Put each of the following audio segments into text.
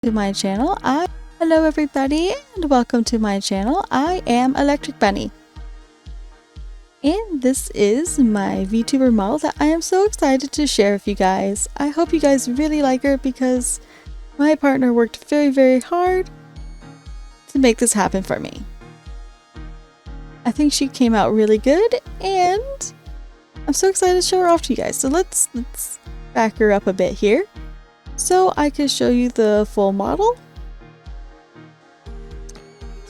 to my channel. Hello everybody and welcome to my channel. I am Electric Bunny. And this is my VTuber model that I am so excited to share with you guys. I hope you guys really like her because my partner worked very hard to make this happen for me. I think she came out really good and I'm so excited to show her off to you guys. So let's back her up a bit here so I can show you the full model.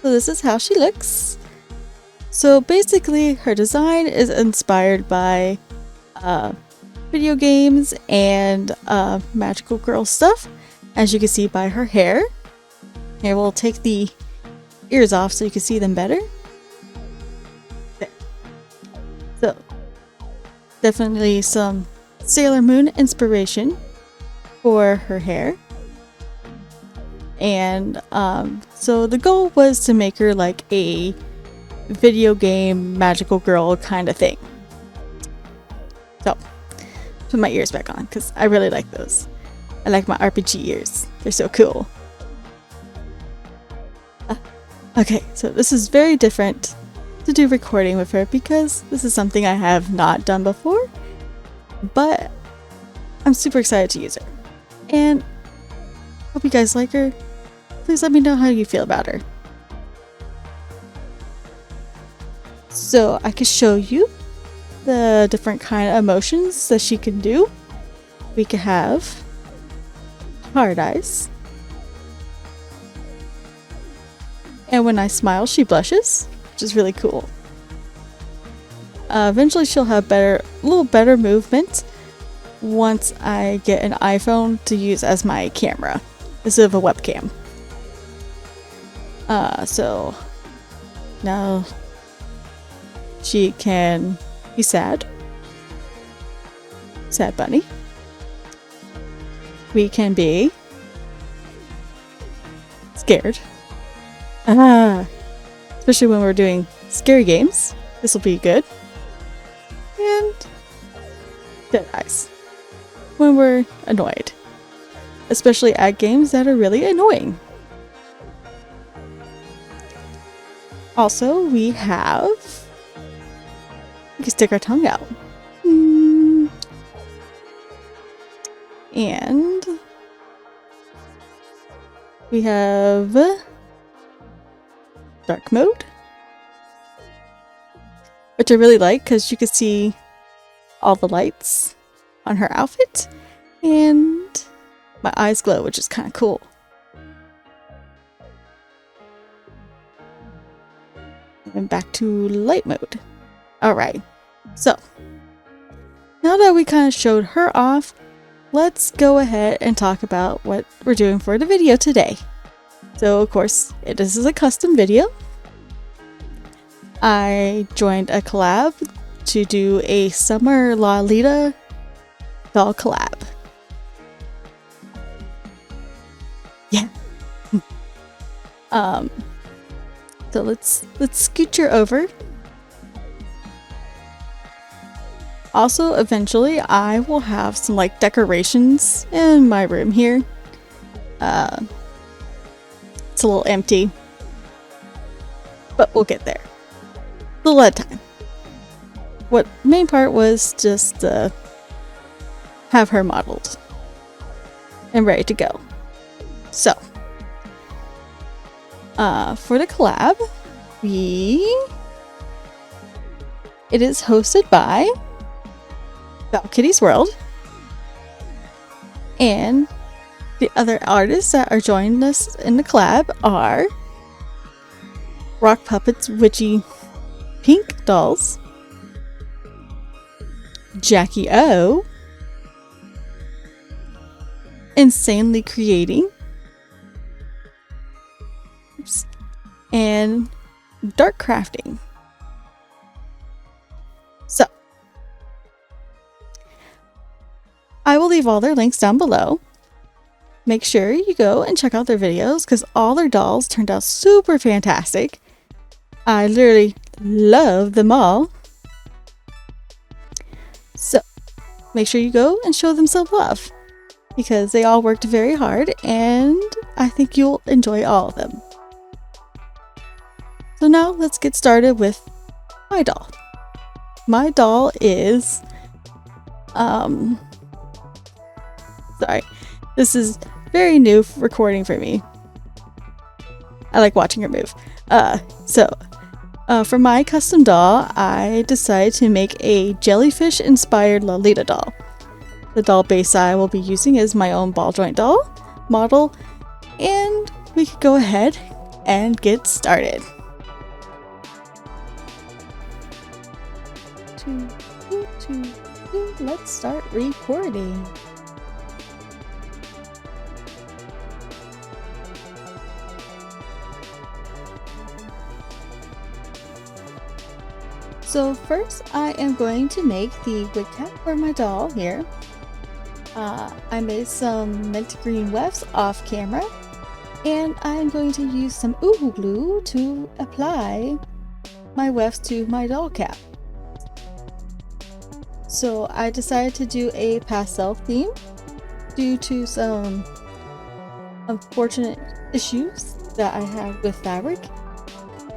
So this is how she looks. So basically her design is inspired by video games and magical girl stuff, as you can see by her hair. Here, we'll take the ears off so you can see them better. There. So definitely some Sailor Moon inspiration for her hair. And so the goal was to make her like a video game magical girl kind of thing. So put my ears back on because I really like those. I like my RPG ears. They're so cool. Okay, so this is very different to do recording with her because this is something I have not done before, but I'm super excited to use her. And hope you guys like her. Please let me know how you feel about her. So I can show you the different kind of emotions that she can do. We could have hard eyes. And when I smile, she blushes, which is really cool. Eventually she'll have a little better movement once I get an iPhone to use as my camera instead of a webcam. So now she can be sad. Sad bunny. We can be scared. Especially when we're doing scary games. This will be good. And dead eyes. When we're annoyed. Especially at games that are really annoying. Also, we can stick our tongue out. And we have dark mode, which I really like because you can see all the lights on her outfit and my eyes glow, which is kind of cool. And back to light mode. Alright, so now that we kind of showed her off, let's go ahead and talk about what we're doing for the video today. So of course, this is a custom video. I joined a collab to do a summer Lolita doll collab. Yeah. So let's scooch her over. Also, eventually I will have some like decorations in my room here. It's a little empty, but we'll get there. A little at a time. What main part was just have her modeled and ready to go. So for the collab, it is hosted by Kitty's World, and the other artists that are joining us in the collab are Rock Puppets Witchy Pink Dolls, Jackie O, Insanely Creating, and Dark Crafting. So I will leave all their links down below. Make sure you go and check out their videos because all their dolls turned out super fantastic. I literally love them all. So make sure you go and show them some love. because they all worked very hard and I think you'll enjoy all of them. So now let's get started with my doll. My doll is, sorry, this is very new recording for me. I like watching her move. For my custom doll, I decided to make a Jellyfish inspired Lolita doll. The doll base I will be using is my own ball joint doll model, and we could go ahead and get started. Let's start recording. So first I am going to make the wig cap for my doll here. I made some mint green wefts off camera, and I'm going to use some Uhu glue to apply my wefts to my doll cap. So I decided to do a pastel theme due to some unfortunate issues that I had with fabric.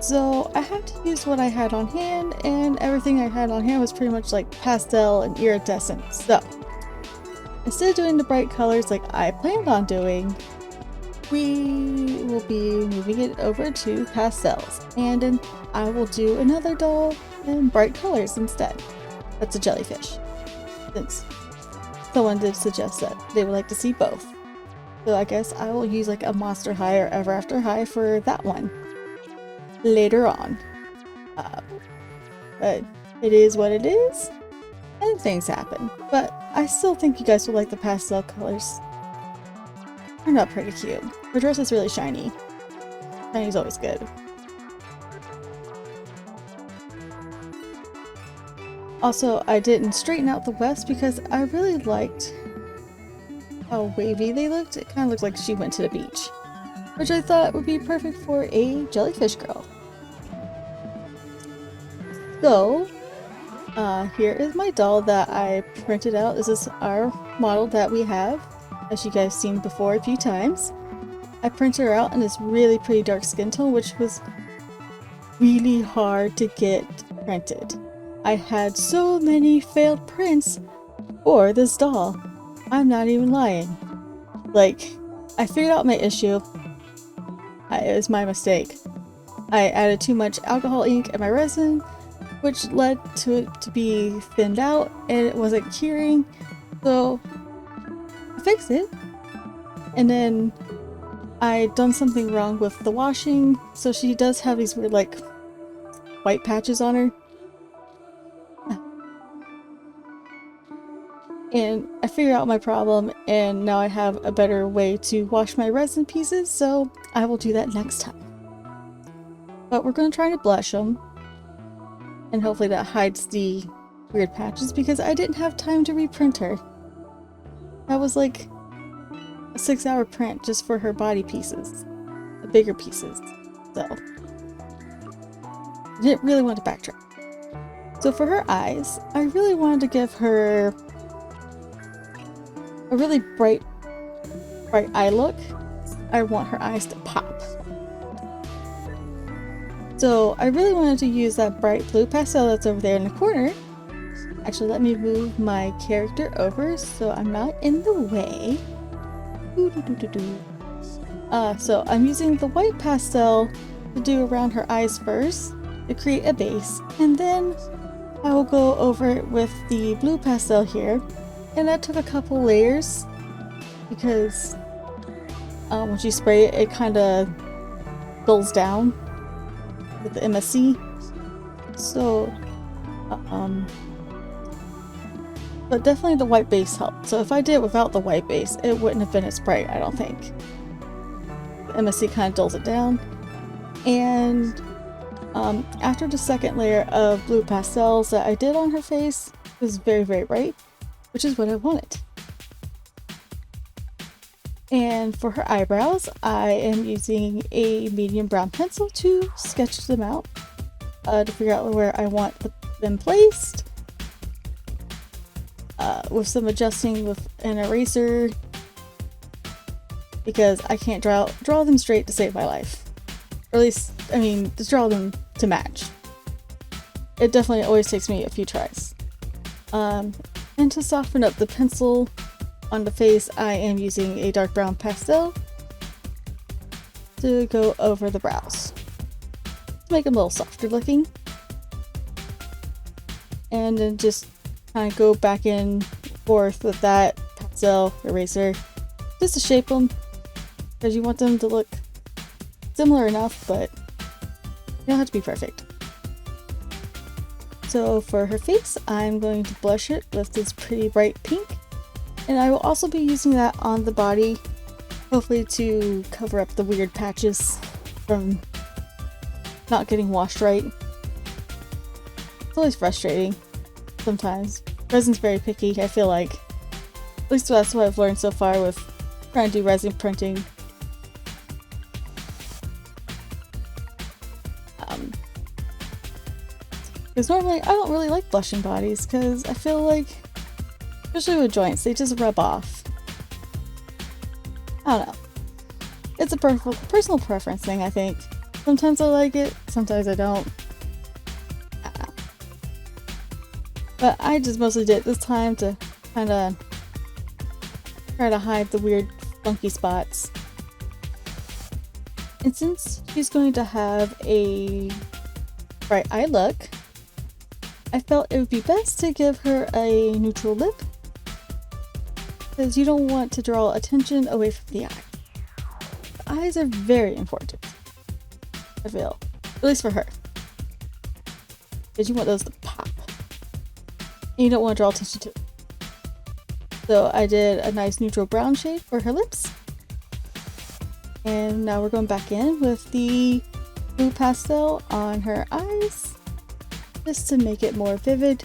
So I had to use what I had on hand, and everything I had on hand was pretty much like pastel and iridescent. So instead of doing the bright colors like I planned on doing, we will be moving it over to pastels, and then I will do another doll in bright colors instead. That's a jellyfish, since someone did suggest that they would like to see both. So I guess I will use like a Monster High or Ever After High for that one later on. But it is what it is, and things happen. But I still think you guys will like the pastel colors. They're not pretty cute. Her dress is really shiny. Shiny's always good. Also, I didn't straighten out the wefts because I really liked how wavy they looked. It kind of looked like she went to the beach, which I thought would be perfect for a jellyfish girl. So, here is my doll that I printed out. This is our model that we have, as you guys seen before a few times. I printed her out in this really pretty dark skin tone, which was really hard to get printed. I had so many failed prints for this doll. I'm not even lying. Like, I figured out my issue. It was my mistake. I added too much alcohol ink in my resin, which led to it to be thinned out, and it wasn't curing. So I fixed it, and then I done something wrong with the washing, so she does have these weird like white patches on her. And I figured out my problem, and now I have a better way to wash my resin pieces, so I will do that next time. But we're going to try to blush them, and hopefully that hides the weird patches, because I didn't have time to reprint her. That was like a 6-hour print just for her body pieces, the bigger pieces, so I didn't really want to backtrack. So for her eyes, I really wanted to give her a really bright eye look. I want her eyes to pop. So I really wanted to use that bright blue pastel that's over there in the corner. Actually, let me move my character over so I'm not in the way. So I'm using the white pastel to do around her eyes first to create a base, and then I will go over it with the blue pastel here. And that took a couple layers because once you spray it, it kind of dulls down with the MSC. So, but definitely the white base helped. So if I did it without the white base, it wouldn't have been as bright, I don't think. The MSC kind of dulls it down. And after the second layer of blue pastels that I did on her face, it was very, very bright, which is what I wanted. And for her eyebrows, I am using a medium brown pencil to sketch them out, to figure out where I want them placed, with some adjusting with an eraser because I can't draw them straight to save my life. Or at least, I mean, just draw them to match. It definitely always takes me a few tries. And to soften up the pencil on the face, I am using a dark brown pastel to go over the brows to make them a little softer looking. And then just kind of go back and forth with that pastel eraser just to shape them, because you want them to look similar enough, but you don't have to be perfect. So for her face, I'm going to blush it with this pretty bright pink, and I will also be using that on the body, hopefully to cover up the weird patches from not getting washed right. It's always frustrating sometimes. Resin's very picky, I feel like. At least that's what I've learned so far with trying to do resin printing. Because normally I don't really like blushing bodies, because I feel like, especially with joints, they just rub off. I don't know. It's a personal preference thing, I think. Sometimes I like it, sometimes I don't. But I just mostly did it this time to kind of try to hide the weird funky spots. And since she's going to have a bright eye look, I felt it would be best to give her a neutral lip, because you don't want to draw attention away from the eye. The eyes are very important, I feel. At least for her. Because you want those to pop. And you don't want to draw attention to it. So I did a nice neutral brown shade for her lips. And now we're going back in with the blue pastel on her eyes, just to make it more vivid.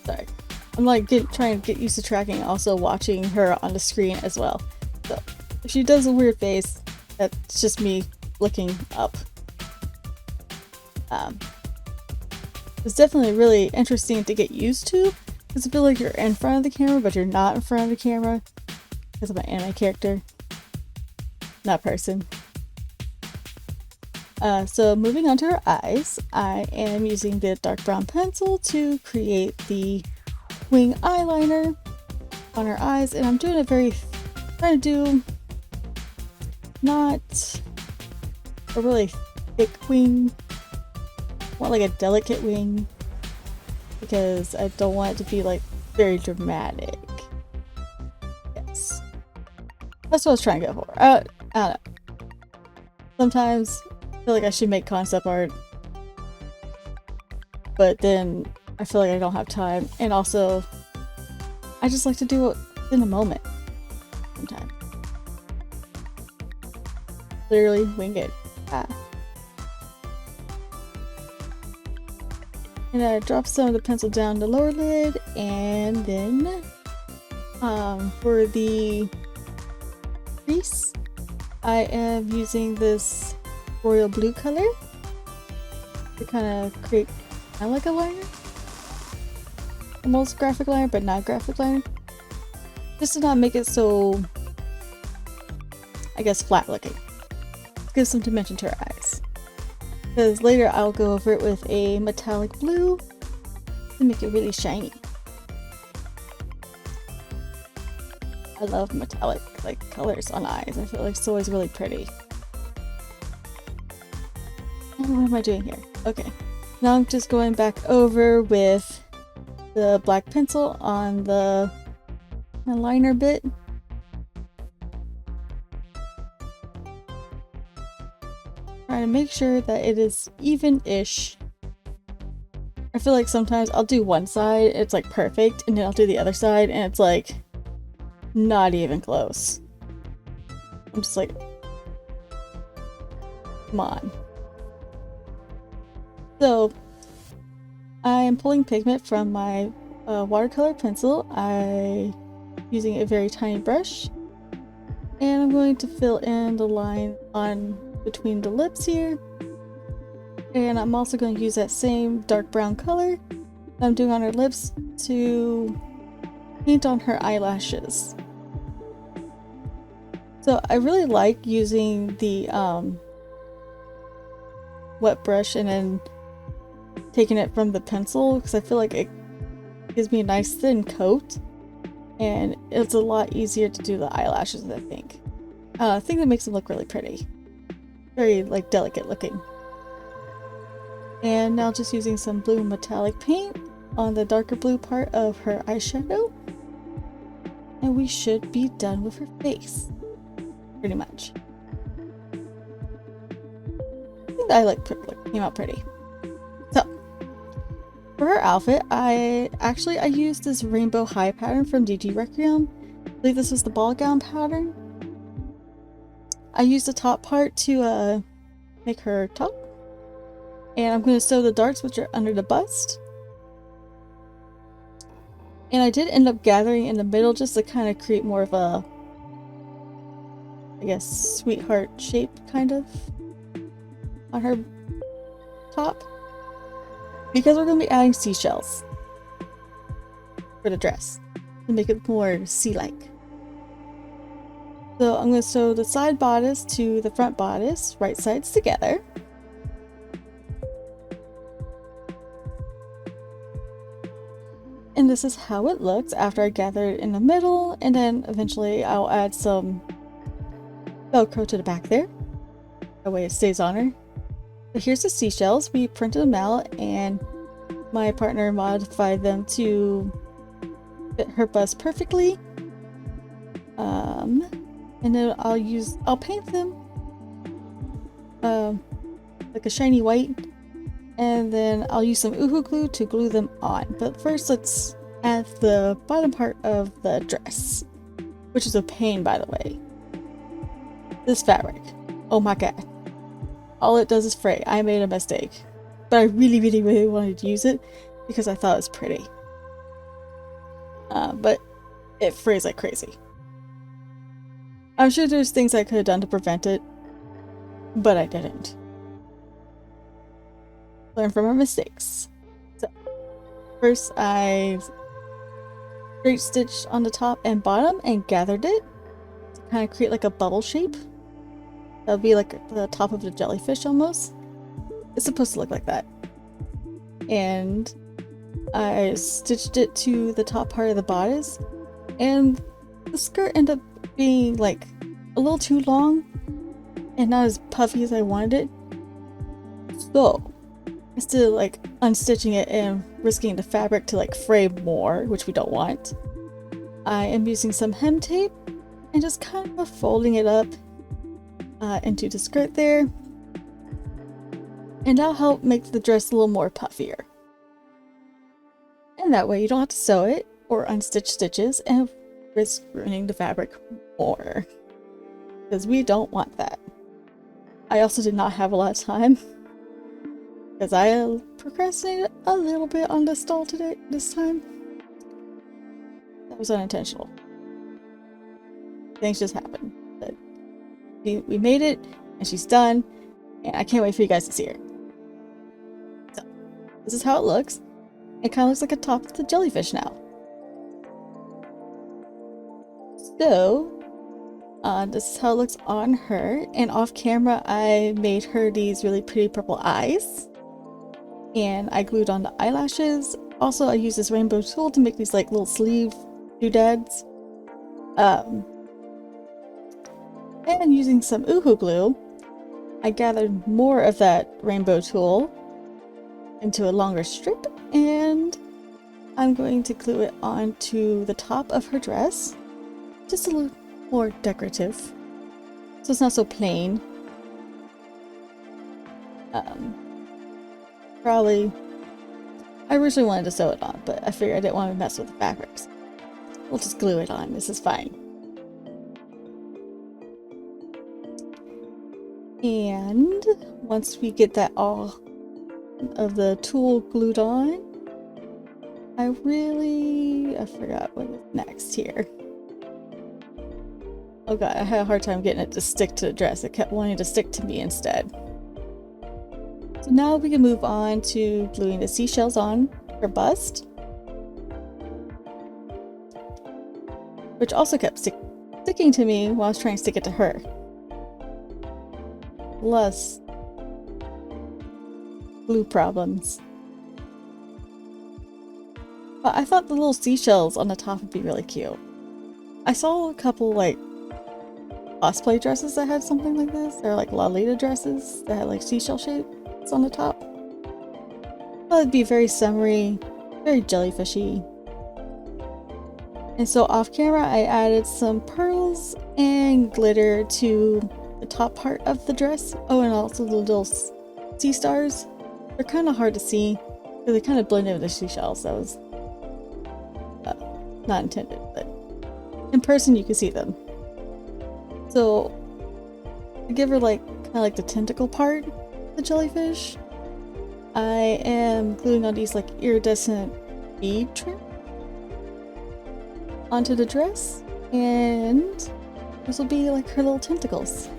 Sorry. I'm like trying to get used to tracking, also watching her on the screen as well. So if she does a weird face, that's just me looking up. It's definitely really interesting to get used to, because I feel like you're in front of the camera, but you're not in front of the camera, because I'm an anime character, not person. So moving on to her eyes, I am using the dark brown pencil to create the wing eyeliner on her eyes, and I'm doing it trying to do not a really thick wing, more like a delicate wing, because I don't want it to be like very dramatic. Yes, that's what I was trying to go for. I don't know. Sometimes I feel like I should make concept art, but then I feel like I don't have time, and also I just like to do it in the moment sometimes. Literally wing it. And I drop some of the pencil down the lower lid, and then for the crease, I am using this royal blue color to kind of create kind of like a liner. Almost graphic liner, but not graphic liner. Just to not make it so, I guess, flat looking. Give some dimension to her eyes. Because later I'll go over it with a metallic blue to make it really shiny. I love metallic colors on eyes. I feel like it's always really pretty. And what am I doing here? Okay. Now I'm just going back over with the black pencil on the liner bit. Trying to make sure that it is even-ish. I feel like sometimes I'll do one side, it's like perfect, and then I'll do the other side, and it's like not even close. I'm just like, come on. So I am pulling pigment from my watercolor pencil. I'm using a very tiny brush, and I'm going to fill in the line on between the lips here, and I'm also going to use that same dark brown color that I'm doing on her lips to paint on her eyelashes. So I really like using the wet brush and then taking it from the pencil, because I feel like it gives me a nice thin coat and it's a lot easier to do the eyelashes, I think. I think that makes them look really pretty. Very like delicate looking. And now just using some blue metallic paint on the darker blue part of her eyeshadow. And we should be done with her face. Pretty much. I think the eye came out pretty. So, for her outfit, I used this rainbow high pattern from DG Requiem. I believe this was the ball gown pattern. I used the top part to make her top. And I'm going to sew the darts, which are under the bust. And I did end up gathering in the middle just to kind of create more of a, I guess, sweetheart shape kind of on her top. Because we're going to be adding seashells for the dress to make it more sea-like. So I'm going to sew the side bodice to the front bodice, right sides together. And this is how it looks after I gather it in the middle, and then eventually I'll add some Velcro to the back there. That way it stays on her. But here's the seashells. We printed them out and my partner modified them to fit her bust perfectly. And then I'll paint them like a shiny white. And then I'll use some Uhu glue to glue them on. But first let's add the bottom part of the dress, which is a pain, by the way. This fabric. Oh my god. All it does is fray. I made a mistake. But I really wanted to use it because I thought it was pretty. But it frays like crazy. I'm sure there's things I could have done to prevent it, but I didn't. Learn from our mistakes. So, first I straight stitched on the top and bottom and gathered it to kind of create like a bubble shape. That would be like the top of the jellyfish almost. It's supposed to look like that. And I stitched it to the top part of the bodice, and the skirt ended up being like a little too long and not as puffy as I wanted it. So instead of like unstitching it and risking the fabric to like fray more, which we don't want, I am using some hem tape and just kind of folding it up into the skirt there, and that'll help make the dress a little more puffier. And that way you don't have to sew it or unstitch stitches and risk ruining the fabric more, because we don't want that. I also did not have a lot of time because I procrastinated a little bit on the stall this time. That was unintentional. Things just happened. But we made it, and she's done, and I can't wait for you guys to see her. So, this is how it looks. It kind of looks like a top of the jellyfish now. So, this is how it looks on her, and off camera I made her these really pretty purple eyes. And I glued on the eyelashes. Also, I used this rainbow tool to make these like little sleeve doodads. And using some Uhu glue, I gathered more of that rainbow tool into a longer strip, and I'm going to glue it onto the top of her dress. Just a little more decorative, so it's not so plain. Probably, I originally wanted to sew it on, but I figured I didn't want to mess with the fabrics. We'll just glue it on. This is fine. And once we get that all of the tool glued on, I forgot what was next here. Oh god, I had a hard time getting it to stick to the dress. It kept wanting to stick to me instead. So now we can move on to gluing the seashells on her bust. which also kept sticking to me while I was trying to stick it to her. Plus glue problems. But I thought the little seashells on the top would be really cute. I saw a couple like cosplay dresses that had something like this. They're like Lolita dresses that had like seashell shapes on the top. Thought it'd be very summery, very jellyfishy. And so off camera I added some pearls and glitter to the top part of the dress. Oh, and also the little sea stars. They're kind of hard to see because they kind of blend in with the seashells. That was not intended, but in person you can see them. So to give her like kind of like the tentacle part of the jellyfish, I am gluing on these like iridescent bead trim onto the dress, and this will be like her little tentacles.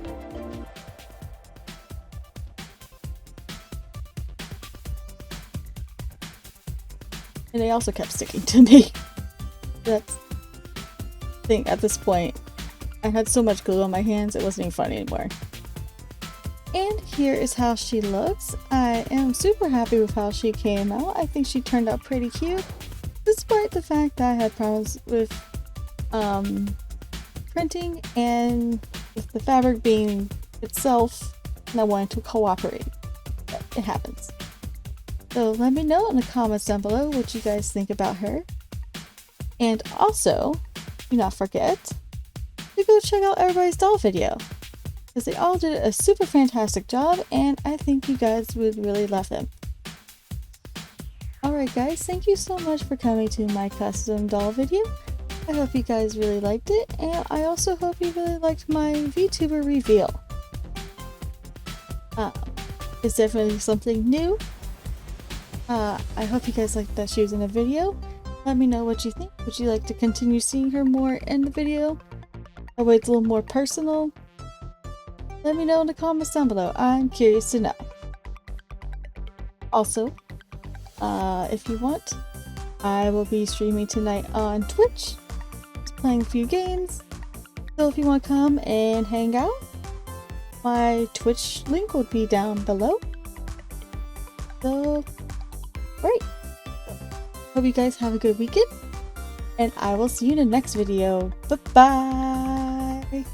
And they also kept sticking to me. That's the thing at this point. I had so much glue on my hands, it wasn't even fun anymore. And here is how she looks. I am super happy with how she came out. I think she turned out pretty cute, despite the fact that I had problems with printing and with the fabric being itself not wanting to cooperate. But it happens. So let me know in the comments down below what you guys think about her. And also, do not forget to go check out everybody's doll video, because they all did a super fantastic job and I think you guys would really love them. Alright guys, thank you so much for coming to my custom doll video. I hope you guys really liked it, and I also hope you really liked my VTuber reveal. It's definitely something new. I hope you guys liked that she was in the video. Let me know what you think. Would you like to continue seeing her more in the video? That way it's a little more personal. Let me know in the comments down below. I'm curious to know. Also, if you want, I will be streaming tonight on Twitch. Just playing a few games. So if you want to come and hang out, my Twitch link will be down below. So, great. Hope you guys have a good weekend, and I will see you in the next video. Bye-bye!